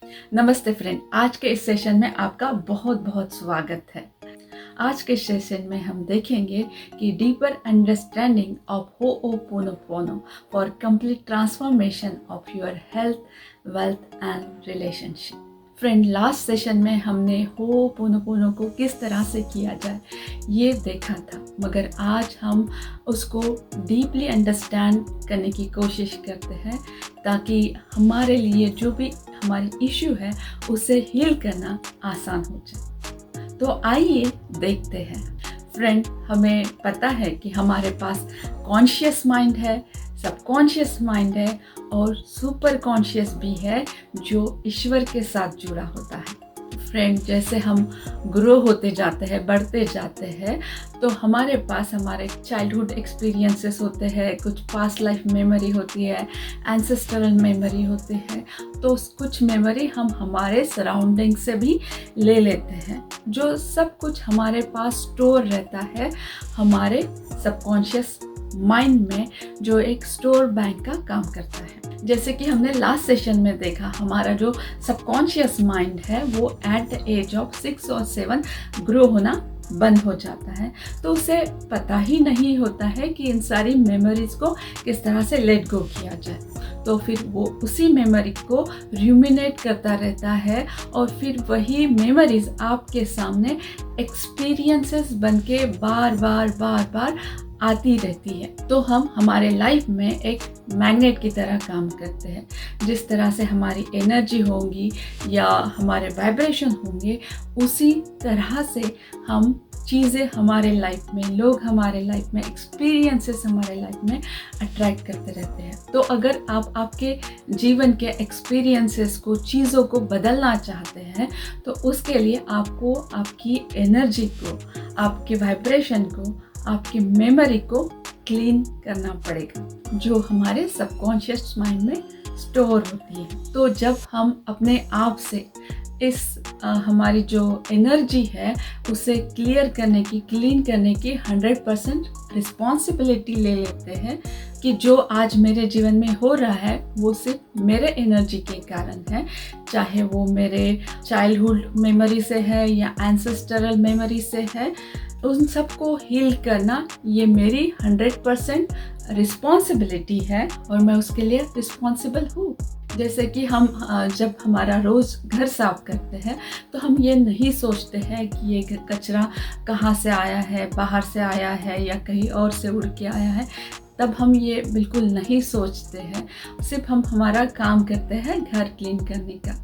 नमस्ते फ्रेंड, आज के इस सेशन में आपका बहुत बहुत स्वागत है। आज के सेशन में हम देखेंगे कि deeper understanding of ho'oponopono for complete transformation of your health, wealth and relationship. Friend, last session में हमने होओपोनोपोनो को किस तरह से किया जाए ये देखा था, मगर आज हम उसको डीपली अंडरस्टैंड करने की कोशिश करते हैं ताकि हमारे लिए जो भी हमारी इश्यू है उसे हील करना आसान हो जाए। तो आइए देखते हैं। फ्रेंड, हमें पता है कि हमारे पास कॉन्शियस माइंड है, सबकॉन्शियस माइंड है और सुपर कॉन्शियस भी है जो ईश्वर के साथ जुड़ा होता है। फ्रेंड, जैसे हम ग्रो होते जाते हैं, बढ़ते जाते हैं, तो हमारे पास हमारे चाइल्डहुड एक्सपीरियंसेस होते हैं, कुछ पास्ट लाइफ मेमोरी होती है, एंसेस्ट्रल मेमोरी होते हैं। तो कुछ मेमोरी हम हमारे सराउंडिंग से भी ले लेते हैं, जो सब कुछ हमारे पास स्टोर रहता है हमारे सबकॉन्शियस माइंड में, जो एक स्टोर बैंक का काम करता है। जैसे कि हमने लास्ट सेशन में देखा, हमारा जो सबकॉन्शियस माइंड है वो एट द एज ऑफ 6 और 7 ग्रो होना बंद हो जाता है। तो उसे पता ही नहीं होता है कि इन सारी मेमोरीज को किस तरह से लेट गो किया जाए। तो फिर वो उसी मेमोरी को रूमिनेट करता रहता है और फिर वही मेमोरीज आपके सामने एक्सपीरियंसेस बनके बार बार आती रहती है। तो हम हमारे लाइफ में एक मैग्नेट की तरह काम करते हैं। जिस तरह से हमारी एनर्जी होगी या हमारे वाइब्रेशन होंगे, उसी तरह से हम चीज़ें हमारे लाइफ में, लोग हमारे लाइफ में, एक्सपीरियंसेस हमारे लाइफ में अट्रैक्ट करते रहते हैं। तो अगर आप आपके जीवन के एक्सपीरियंसेस को, चीज़ों को बदलना चाहते हैं, तो उसके लिए आपको आपकी एनर्जी को, आपके वाइब्रेशन को, आपकी मेमोरी को क्लीन करना पड़ेगा, जो हमारे सबकॉन्शियस माइंड में स्टोर होती है। तो जब हम अपने आप से इस हमारी जो एनर्जी है उसे क्लियर करने की, क्लीन करने की 100% रिस्पॉन्सिबिलिटी ले लेते हैं कि जो आज मेरे जीवन में हो रहा है वो सिर्फ मेरे एनर्जी के कारण है, चाहे वो मेरे चाइल्डहुड मेमोरी से है या एंसेस्ट्रल मेमोरी से है, उन सबको हील करना ये मेरी 100% रिस्पॉन्सिबिलिटी है और मैं उसके लिए रिस्पॉन्सिबल हूँ। जैसे कि हम जब हमारा रोज़ घर साफ करते हैं तो हम ये नहीं सोचते हैं कि ये कचरा कहाँ से आया है, बाहर से आया है या कहीं और से उड़ के आया है। तब हम ये बिल्कुल नहीं सोचते हैं, सिर्फ हम हमारा काम करते हैं घर क्लीन करने का।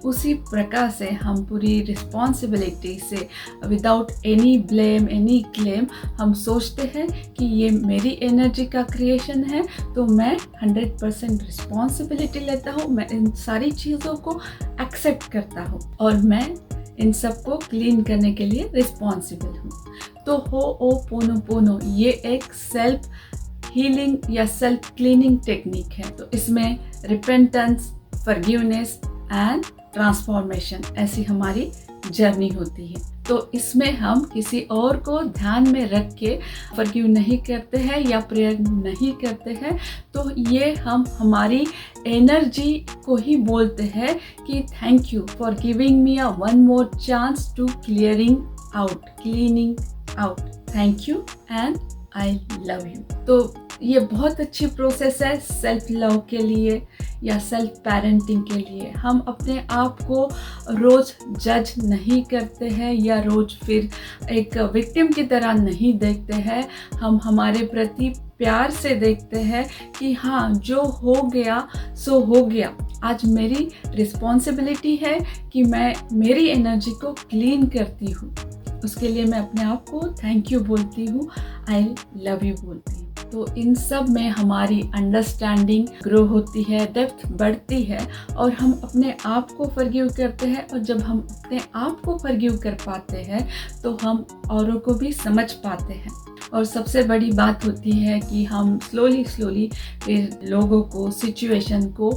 उसी प्रकार से हम पूरी रिस्पॉन्सिबिलिटी से, without any blame, any claim, हम सोचते हैं कि ये मेरी एनर्जी का क्रिएशन है, तो मैं 100% रिस्पॉन्सिबिलिटी लेता हूँ, मैं इन सारी चीज़ों को एक्सेप्ट करता हूँ और मैं इन सबको क्लीन करने के लिए रिस्पॉन्सिबल हूँ। तो होओपोनोपोनो ये एक सेल्फ हीलिंग या सेल्फ क्लीनिंग टेक्निक है। तो इसमें रिपेंटेंस, फॉरगिवनेस एंड ट्रांसफॉर्मेशन, ऐसी हमारी जर्नी होती है। तो इसमें हम किसी और को ध्यान में रख के फॉरगिव नहीं करते हैं या प्रेयर नहीं करते हैं, तो ये हम हमारी एनर्जी को ही बोलते हैं कि thank you for giving me a one more chance to clearing out, cleaning out, thank you and I love you. तो ये बहुत अच्छी प्रोसेस है सेल्फ लव के लिए या सेल्फ पेरेंटिंग के लिए। हम अपने आप को रोज़ जज नहीं करते हैं या रोज़ फिर एक विक्टिम की तरह नहीं देखते हैं। हम हमारे प्रति प्यार से देखते हैं कि हाँ, जो हो गया सो हो गया। आज मेरी रिस्पॉन्सिबिलिटी है कि मैं मेरी एनर्जी को क्लीन करती हूँ, उसके लिए मैं अपने आप को थैंक यू बोलती हूँ, आई लव यू बोलती हूँ। तो इन सब में हमारी अंडरस्टैंडिंग ग्रो होती है, डेप्थ बढ़ती है और हम अपने आप को फॉरगिव करते हैं। और जब हम अपने आप को फॉरगिव कर पाते हैं तो हम औरों को भी समझ पाते हैं। और सबसे बड़ी बात होती है कि हम स्लोली फिर लोगों को, सिचुएशन को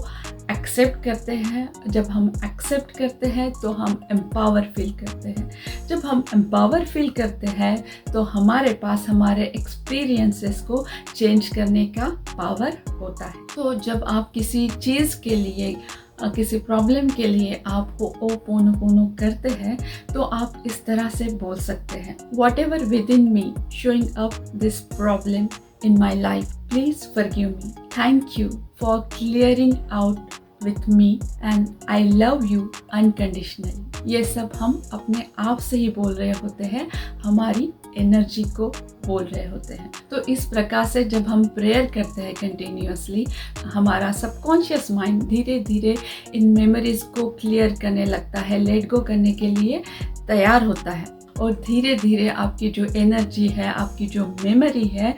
एक्सेप्ट करते हैं। जब हम एक्सेप्ट करते हैं तो हम एम्पावर फील करते हैं। जब हम एम्पावर फील करते हैं तो हमारे पास हमारे एक्सपीरियंसेस को चेंज करने का पावर होता है। तो जब आप किसी चीज़ के लिए किसी प्रॉब्लम के लिए आप होओपोनोपोनो करते हैं तो आप इस तरह से बोल सकते हैं, what ever with in me showing up this problem in my life, please forgive me. Thank you for clearing out with me and I love you unconditionally. ये सब हम अपने आप से ही बोल रहे होते हैं, हमारी एनर्जी को बोल रहे होते हैं। तो इस प्रकार से जब हम प्रेयर करते हैं कंटिन्यूअसली, हमारा सबकॉन्शियस माइंड धीरे धीरे इन मेमोरीज को क्लियर करने लगता है, लेट गो करने के लिए तैयार होता है और धीरे धीरे आपकी जो एनर्जी है, आपकी जो मेमोरी है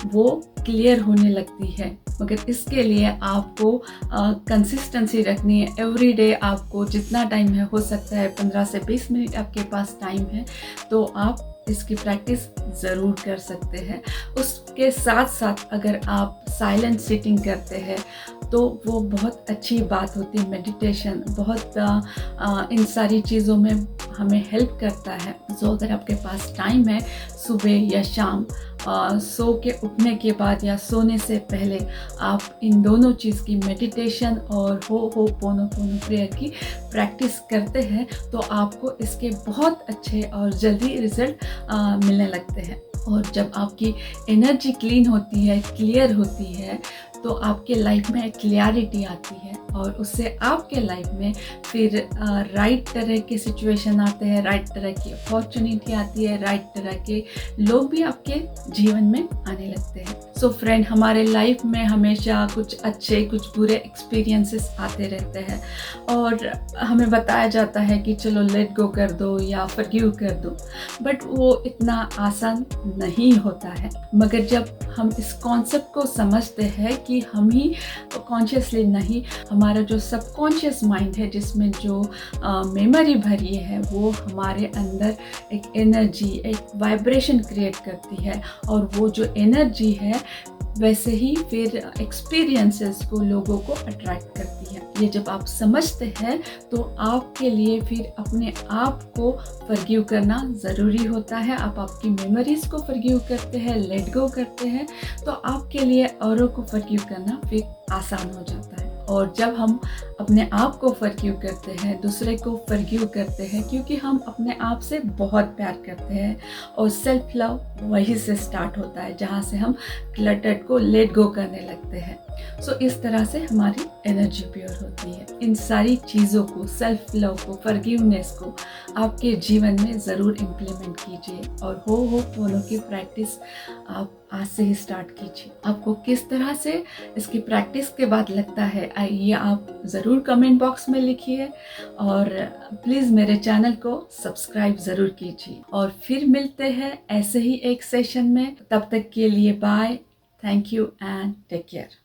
वो क्लियर होने लगती है। मगर इसके लिए आपको कंसिस्टेंसी रखनी है। एवरी डे आपको जितना टाइम है, हो सकता है 15 से 20 मिनट आपके पास टाइम है, तो आप इसकी प्रैक्टिस ज़रूर कर सकते हैं। उसके साथ साथ अगर आप साइलेंट सिटिंग करते हैं तो वो बहुत अच्छी बात होती है। मेडिटेशन बहुत इन सारी चीज़ों में हमें हेल्प करता है। सो अगर आपके पास टाइम है, सुबह या शाम सो के उठने के बाद या सोने से पहले आप इन दोनों चीज़ की मेडिटेशन और होओपोनोपोनो प्रेयर की प्रैक्टिस करते हैं तो आपको इसके बहुत अच्छे और जल्दी रिजल्ट मिलने लगते हैं। और जब आपकी एनर्जी क्लीन होती है, क्लियर होती है, तो आपके लाइफ में क्लियरिटी आती है और उससे आपके लाइफ में फिर राइट तरह के सिचुएशन आते हैं, राइट तरह की अपॉर्चुनिटी आती है, राइट तरह के लोग भी आपके जीवन में आने लगते हैं। सो फ्रेंड, हमारे लाइफ में हमेशा कुछ अच्छे कुछ बुरे एक्सपीरियंसेस आते रहते हैं और हमें बताया जाता है कि चलो लेट गो कर दो या फॉरगिव कर दो, बट वो इतना आसान नहीं होता है। मगर जब हम इस कॉन्सेप्ट को समझते हैं कि हम ही कॉन्शियसली नहीं, हमारा जो सबकॉन्शियस माइंड है जिसमें जो मेमोरी भरी है वो हमारे अंदर एक एनर्जी, एक वाइब्रेशन क्रिएट करती है और वो जो एनर्जी है वैसे ही फिर एक्सपीरियंसेस को लोगों को अट्रैक्ट करती है। ये जब आप समझते हैं तो आपके लिए फिर अपने आप को फॉरगिव करना ज़रूरी होता है। आप आपकी मेमोरीज़ को फॉरगिव करते हैं, लेट गो करते हैं, तो आपके लिए औरों को फॉरगिव करना फिर आसान हो जाता है। और जब हम अपने आप को फॉरगिव करते हैं, दूसरे को फॉरगिव करते हैं, क्योंकि हम अपने आप से बहुत प्यार करते हैं और सेल्फ लव वहीं से स्टार्ट होता है जहाँ से हम क्लटर्ड को लेट गो करने लगते हैं। सो इस तरह से हमारी एनर्जी प्योर होती है। इन सारी चीज़ों को, सेल्फ लव को, फॉरगिवनेस को आपके जीवन में ज़रूर इम्प्लीमेंट कीजिए और होओपोनो की प्रैक्टिस आप आज से ही स्टार्ट कीजिए। आपको किस तरह से इसकी प्रैक्टिस के बाद लगता है, ये आप ज़रूर कमेंट बॉक्स में लिखिए और प्लीज़ मेरे चैनल को सब्सक्राइब ज़रूर कीजिए। और फिर मिलते हैं ऐसे ही एक सेशन में। तब तक के लिए bye, thank you and take care.